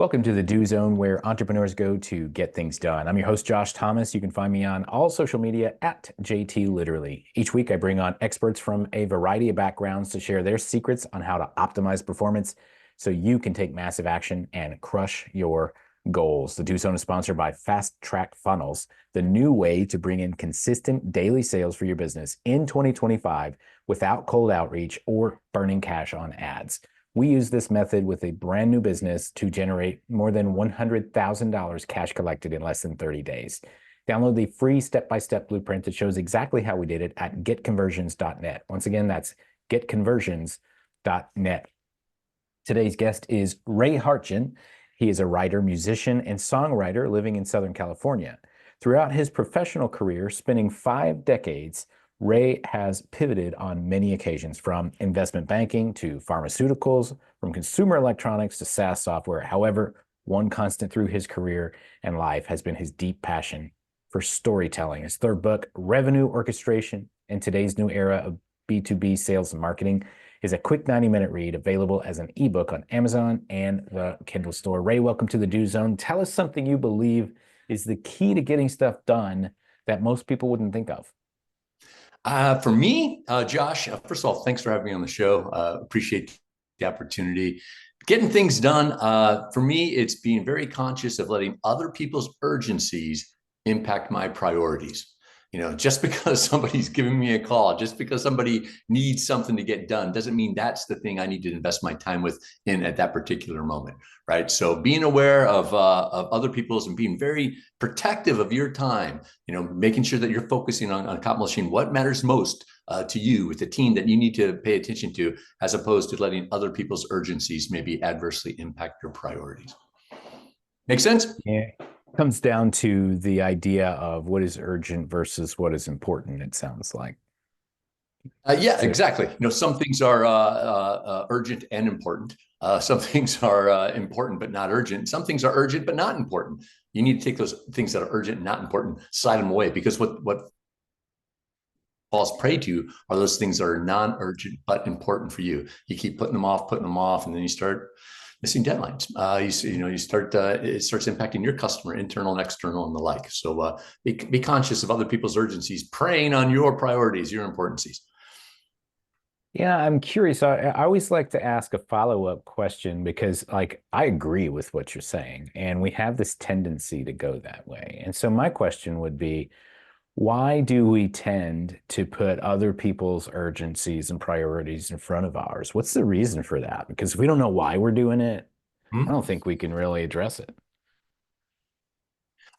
Welcome to the Do Zone, where entrepreneurs go to get things done. I'm your host, Josh Thomas. You can find me on all social media at JT Literally. Each week, I bring on experts from a variety of backgrounds to share their secrets on how to optimize performance so you can take massive action and crush your goals. The Do Zone is sponsored by Fast Track Funnels, the new way to bring in consistent daily sales for your business in 2025 without cold outreach or burning cash on ads. We use this method with a brand new business to generate more than $100,000 cash collected in less than 30 days. Download the free step-by-step blueprint that shows exactly how we did it at getconversions.net. Once again, that's getconversions.net. Today's guest is Ray Hartgen. He is a writer, musician, and songwriter living in Southern California. Throughout his professional career, spanning 5 decades, Ray has pivoted on many occasions, from investment banking to pharmaceuticals, from consumer electronics to SaaS software. However, one constant through his career and life has been his deep passion for storytelling. His third book, Revenue Orchestration in Today's New Era of B2B Sales and Marketing, is a quick 90-minute read available as an ebook on Amazon and the Kindle store. Ray, welcome to the Do Zone. Tell us something you believe is the key to getting stuff done that most people wouldn't think of. For me, Josh, first of all, thanks for having me on the show. Appreciate the opportunity. Getting things done, for me, it's being very conscious of letting other people's urgencies impact my priorities. Just because somebody's giving me a call, just because somebody needs something to get done, doesn't mean that's the thing I need to invest my time with at that particular moment, right? So being aware of other people's and being very protective of your time, making sure that you're focusing on accomplishing what matters most to you with the team that you need to pay attention to, as opposed to letting other people's urgencies maybe adversely impact your priorities. Make sense? Yeah. Comes down to the idea of what is urgent versus what is important, it sounds like. Yeah, exactly. Some things are urgent and important. Some things are important but not urgent. Some things are urgent but not important. You need to take those things that are urgent and not important, slide them away, because what falls prey to are those things that are non-urgent but important for you. You keep putting them off, and then you start missing deadlines. You start it starts impacting your customer, internal and external, and the like. So be conscious of other people's urgencies, preying on your priorities, your importancies. Yeah, I'm curious. I always like to ask a follow-up question because, I agree with what you're saying, and we have this tendency to go that way. And so my question would be, why do we tend to put other people's urgencies and priorities in front of ours? What's the reason for that? Because if we don't know why we're doing it, I don't think we can really address it.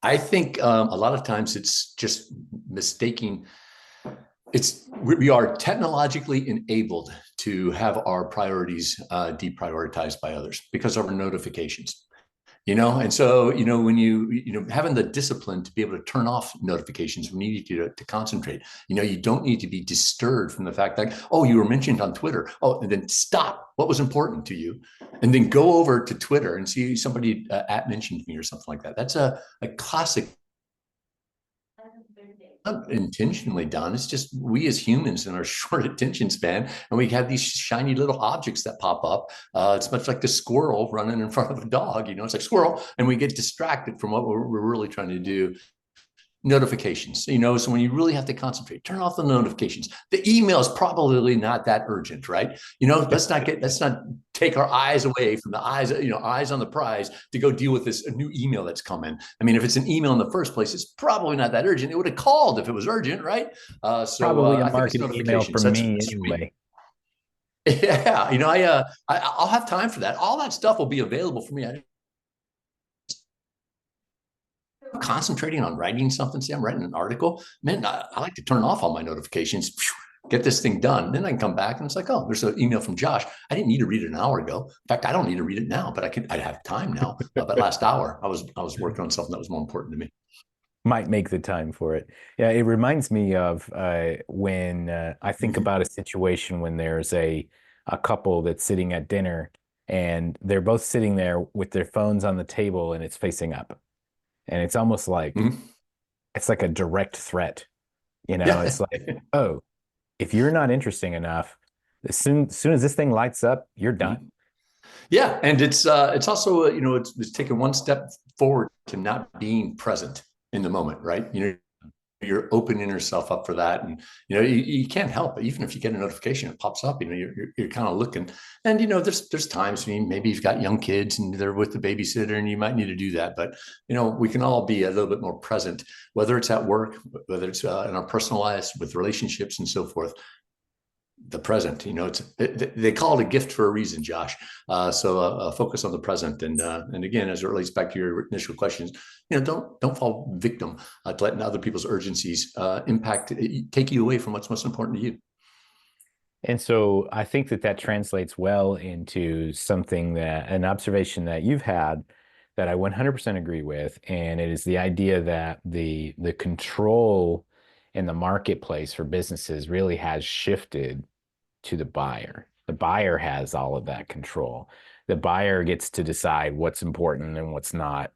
I think a lot of times it's just mistaking. We are technologically enabled to have our priorities deprioritized by others because of our notifications. And so, when you having the discipline to be able to turn off notifications when you need to concentrate, you don't need to be disturbed from the fact that, oh, you were mentioned on Twitter. Oh, and then stop what was important to you and then go over to Twitter and see somebody mentioned me or something like that. That's a classic. Not intentionally done. It's just we as humans in our short attention span, and we have these shiny little objects that pop up. It's much like the squirrel running in front of a dog. It's like squirrel, and we get distracted from what we're really trying to do. Notifications, so when you really have to concentrate, turn off the notifications. The email is probably not that urgent, right? Let's not take our eyes away from the eyes, eyes on the prize to go deal with this new email that's coming. I mean, if it's an email in the first place, it's probably not that urgent. It would have called if it was urgent, right? Probably a marketing email from me anyway. Yeah, I'll have time for that. All that stuff will be available for me. Concentrating on writing something. Say I'm writing an article, man, I like to turn off all my notifications, get this thing done. Then I can come back and it's like, oh, there's an email from Josh. I didn't need to read it an hour ago. In fact, I don't need to read it now, but I'd have time now. That last hour, I was working on something that was more important to me. Might make the time for it. Yeah, it reminds me of when I think about a situation when there's a couple that's sitting at dinner and they're both sitting there with their phones on the table and it's facing up. And it's almost like it's like a direct threat. It's like, oh, if you're not interesting enough, as soon as this thing lights up, you're done. Yeah, and it's also it's taking one step forward to not being present in the moment, right? You're opening yourself up for that, and you can't help it. Even if you get a notification, it pops up. You're kind of looking, and there's times, maybe you've got young kids and they're with the babysitter, and you might need to do that. But we can all be a little bit more present, whether it's at work, whether it's in our personal lives with relationships and so forth. The present, they call it a gift for a reason, Josh. So focus on the present, and again, as it relates back to your initial questions, don't fall victim to letting other people's urgencies take you away from what's most important to you. And so I think that translates well into an observation that you've had that I 100% agree with. And it is the idea that the control in the marketplace for businesses really has shifted to the buyer. The buyer has all of that control. The buyer gets to decide what's important and what's not,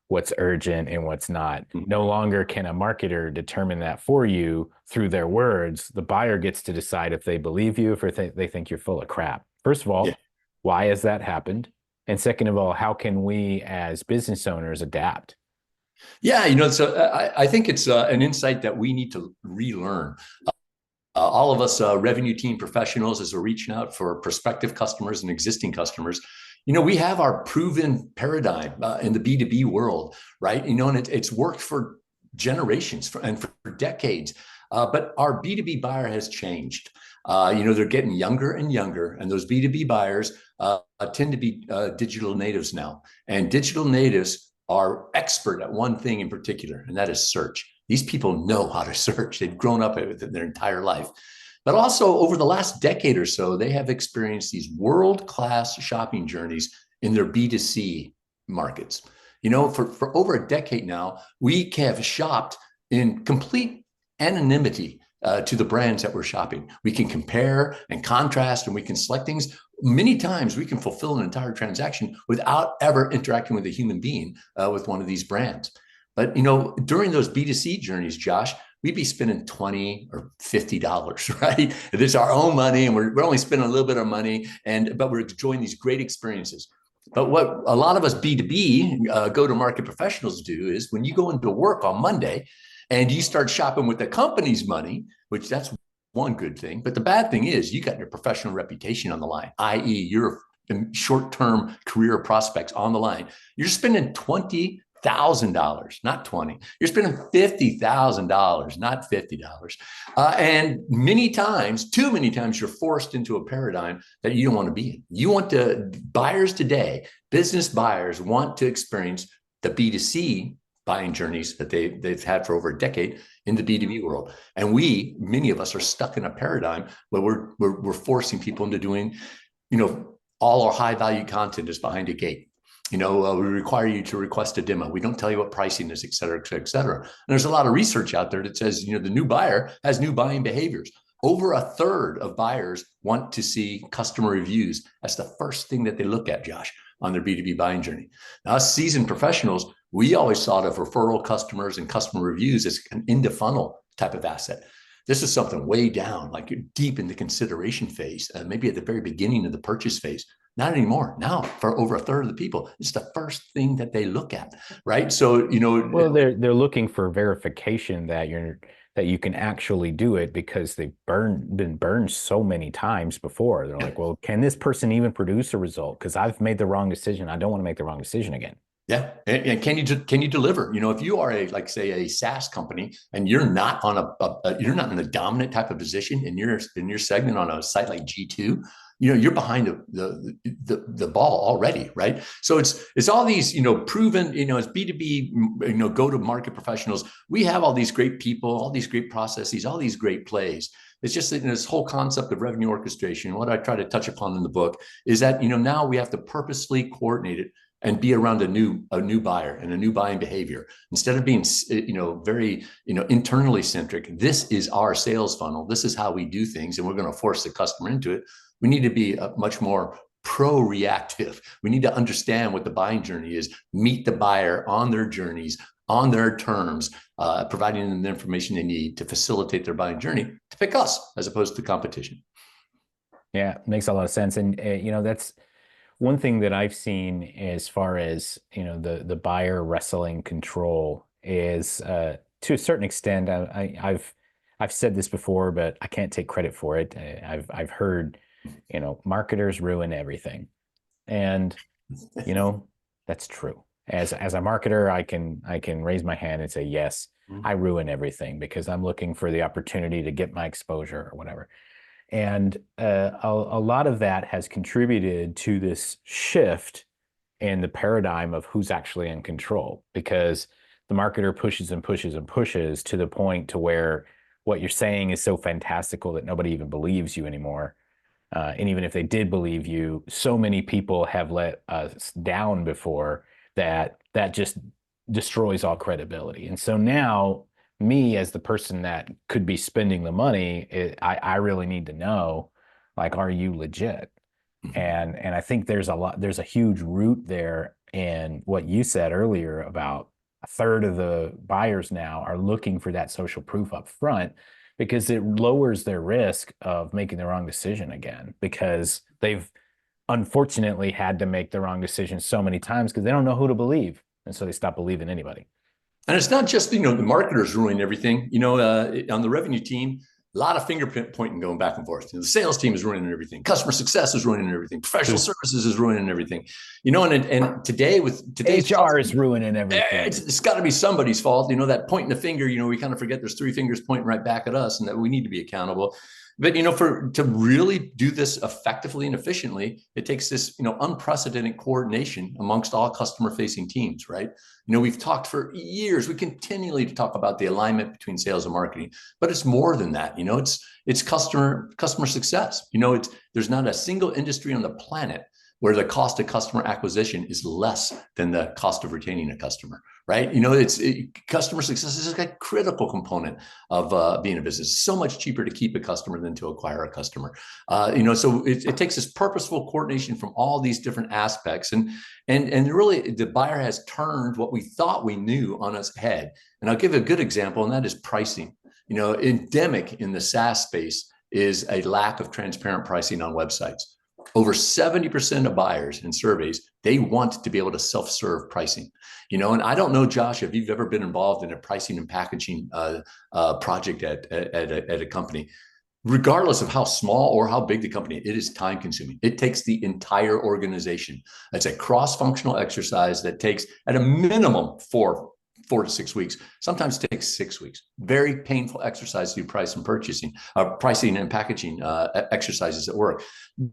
what's urgent and what's not. No longer can a marketer determine that for you through their words. The buyer gets to decide if they believe you, if they think you're full of crap. First of all, yeah. Why has that happened? And second of all, how can we as business owners adapt? Yeah, so I think it's an insight that we need to relearn. All of us revenue team professionals, as we're reaching out for prospective customers and existing customers, we have our proven paradigm in the B2B world, right? And it's worked for generations and for decades. But our B2B buyer has changed. They're getting younger and younger, and those B2B buyers tend to be digital natives now. And digital natives are expert at one thing in particular, and that is search. These people know how to search. They've grown up with it their entire life. But also over the last decade or so, they have experienced these world-class shopping journeys in their B2C markets. For over a decade now, we have shopped in complete anonymity to the brands that we're shopping. We can compare and contrast, and we can select things. Many times we can fulfill an entire transaction without ever interacting with a human being with one of these brands. But during those B2C journeys, Josh, we'd be spending $20 or $50, right? This is our own money, and we're only spending a little bit of money, but we're enjoying these great experiences. But what a lot of us B2B go-to-market professionals do is when you go into work on Monday and you start shopping with the company's money, which that's one good thing. But the bad thing is you got your professional reputation on the line, i.e. your short-term career prospects on the line. You're spending $20,000, not 20. You're spending $50,000, not $50. And too many times, you're forced into a paradigm that you don't want to be in. You want buyers today, business buyers want to experience the B2C buying journeys that they've had for over a decade in the B2B world. And many of us are stuck in a paradigm where we're forcing people into doing, all our high value content is behind a gate. We require you to request a demo. We don't tell you what pricing is, et cetera, et cetera, et cetera. And there's a lot of research out there that says, the new buyer has new buying behaviors. Over a third of buyers want to see customer reviews. That's the first thing that they look at, Josh, on their B2B buying journey. Now, us seasoned professionals, we always thought of referral customers and customer reviews as an in the funnel type of asset. This is something way down, like you're deep in the consideration phase, maybe at the very beginning of the purchase phase. Not anymore. Now, for over a third of the people, it's the first thing that they look at, right? So, well, they're looking for verification that you can actually do it because they've been burned so many times before. They're like, well, can this person even produce a result? Because I've made the wrong decision. I don't want to make the wrong decision again. Yeah, and can you deliver? If you are a SaaS company and you're not you're not in a dominant type of position in your segment on a site like G2, you're behind the ball already, right? So it's all these proven as B2B go to market professionals. We have all these great people, all these great processes, all these great plays. It's just that this whole concept of revenue orchestration. What I try to touch upon in the book is that now we have to purposely coordinate it and be around a new buyer and a new buying behavior. Instead of being, very, internally centric, this is our sales funnel. This is how we do things, and we're going to force the customer into it. We need to be much more pro-reactive. We need to understand what the buying journey is, meet the buyer on their journeys, on their terms, providing them the information they need to facilitate their buying journey to pick us as opposed to competition. Yeah, makes a lot of sense. And, that's one thing that I've seen as far as, the buyer wrestling control is, to a certain extent, I've said this before, but I can't take credit for it. I've heard, marketers ruin everything. And, you know, that's true. As a marketer, I can raise my hand and say, yes, I ruin everything because I'm looking for the opportunity to get my exposure or whatever. And a lot of that has contributed to this shift in the paradigm of who's actually in control, because the marketer pushes and pushes and pushes to the point to where what you're saying is so fantastical that nobody even believes you anymore. And even if they did believe you, so many people have let us down before that just destroys all credibility. And so now, me as the person that could be spending the money, I really need to know, like, are you legit? And I think there's a huge root there in what you said earlier about a third of the buyers now are looking for that social proof up front, because it lowers their risk of making the wrong decision again, because they've unfortunately had to make the wrong decision so many times because they don't know who to believe. And so they stop believing anybody. And it's not just, the marketers ruining everything. On the revenue team, a lot of finger pointing going back and forth. The sales team is ruining everything. Customer success is ruining everything. Professional services is ruining everything. And today, with today's HR is ruining everything. It's got to be somebody's fault. That pointing the finger, we kind of forget there's three fingers pointing right back at us and that we need to be accountable. But, to really do this effectively and efficiently, it takes this, unprecedented coordination amongst all customer facing teams, right? We've talked for years, we continually talk about the alignment between sales and marketing, but it's more than that. It's customer success. There's not a single industry on the planet where the cost of customer acquisition is less than the cost of retaining a customer, right? Customer success is a critical component of being a business. It's so much cheaper to keep a customer than to acquire a customer. So it takes this purposeful coordination from all these different aspects, and really the buyer has turned what we thought we knew on its head. And I'll give a good example, and that is pricing. Endemic in the SaaS space is a lack of transparent pricing on websites. Over 70% of buyers in surveys, they want to be able to self-serve pricing. And I don't know, Josh, if you've ever been involved in a pricing and packaging project at a company. Regardless of how small or how big the company, it is time consuming. It takes the entire organization. It's a cross-functional exercise that takes at a minimum 4 to 6 weeks. Sometimes it takes 6 weeks. Very painful exercise to do pricing and packaging exercises at work.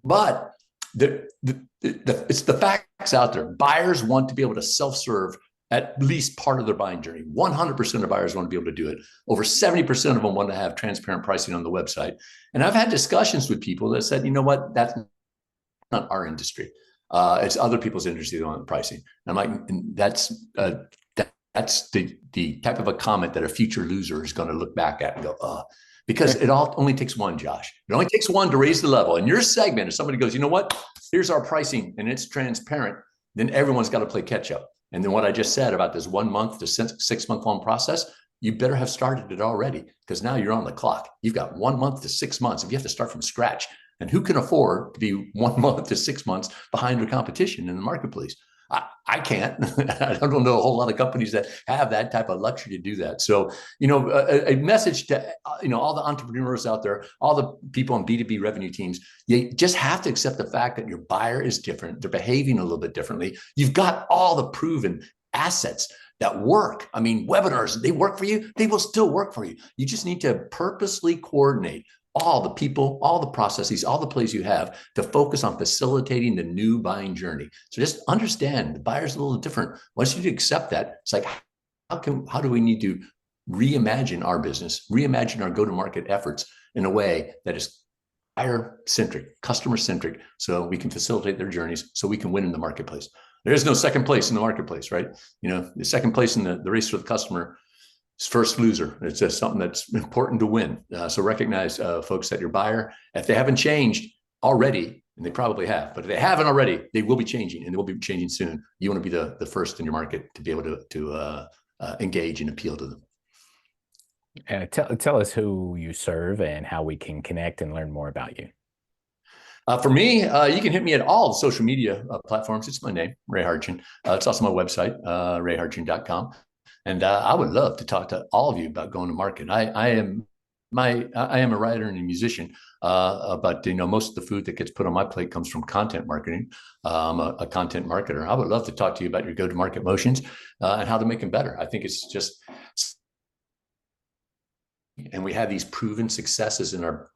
But it's the facts out there. Buyers want to be able to self-serve at least part of their buying journey. 100% of buyers want to be able to do it. Over 70% of them want to have transparent pricing on the website. And I've had discussions with people that said, you know what, that's not our industry. It's other people's industry that want pricing. And I'm like, that's the type of a comment that a future loser is going to look back at and go, because it only takes one, Josh. It only takes one to raise the level. In your segment, if somebody goes, you know what, here's our pricing and it's transparent, then everyone's got to play catch up. And then what I just said about this 1 month to 6 month long process, you better have started it already, because now you're on the clock. You've got 1 month to 6 months. If you have to start from scratch, and who can afford to be 1 month to 6 months behind the competition in the marketplace? I can't. I don't know a whole lot of companies that have that type of luxury to do that. So, a message to, all the entrepreneurs out there, all the people on B2B revenue teams, you just have to accept the fact that your buyer is different. They're behaving a little bit differently. You've got all the proven assets that work. I mean, webinars, they work for you. They will still work for you. You just need to purposely coordinate all the people, all the processes, all the plays you have to focus on facilitating the new buying journey. So just understand the buyer's a little different. Once you accept that, it's like, how do we need to reimagine our business, reimagine our go-to-market efforts in a way that is buyer-centric, customer-centric, so we can facilitate their journeys, so we can win in the marketplace. There is no second place in the marketplace, right? The second place in the race for the customer, first loser. It's just something that's important to win. So recognize, folks, that your buyer, if they haven't changed already, and they probably have, but if they haven't already, they will be changing, and they will be changing soon. You want to be the first in your market to be able to engage and appeal to them. Tell us who you serve and how we can connect and learn more about you. For me, you can hit me at all the social media platforms. It's my name, Ray Hartgen. It's also my website, rayhartgen.com. And I would love to talk to all of you about going to market. I am a writer and a musician, but most of the food that gets put on my plate comes from content marketing. I'm a content marketer. I would love to talk to you about your go-to-market motions and how to make them better. I think it's just, and we have these proven successes in our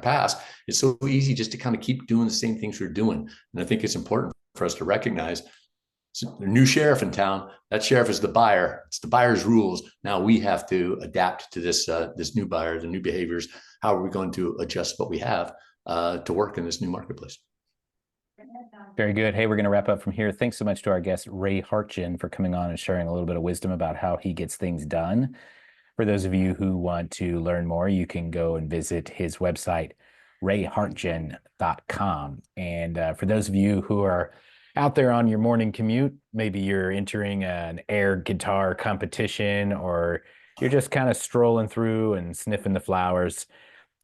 past. It's so easy just to kind of keep doing the same things we're doing, and I think it's important for us to recognize a new sheriff in town. That sheriff is the buyer. It's the buyer's rules. Now we have to adapt to this new buyer, the new behaviors. How are we going to adjust what we have to work in this new marketplace? Very good. Hey, we're going to wrap up from here. Thanks so much to our guest, Ray Hartgen, for coming on and sharing a little bit of wisdom about how he gets things done. For those of you who want to learn more, you can go and visit his website, rayhartgen.com. And for those of you who are out there on your morning commute, maybe you're entering an air guitar competition, or you're just kind of strolling through and sniffing the flowers,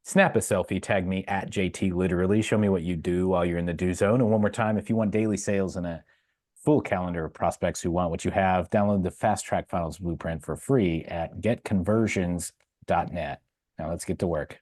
snap a selfie, tag me at JT Literally. Show me what you do while you're in the do zone. And one more time, if you want daily sales and a full calendar of prospects who want what you have, download the Fast Track Funnels Blueprint for free at getconversions.net. Now let's get to work.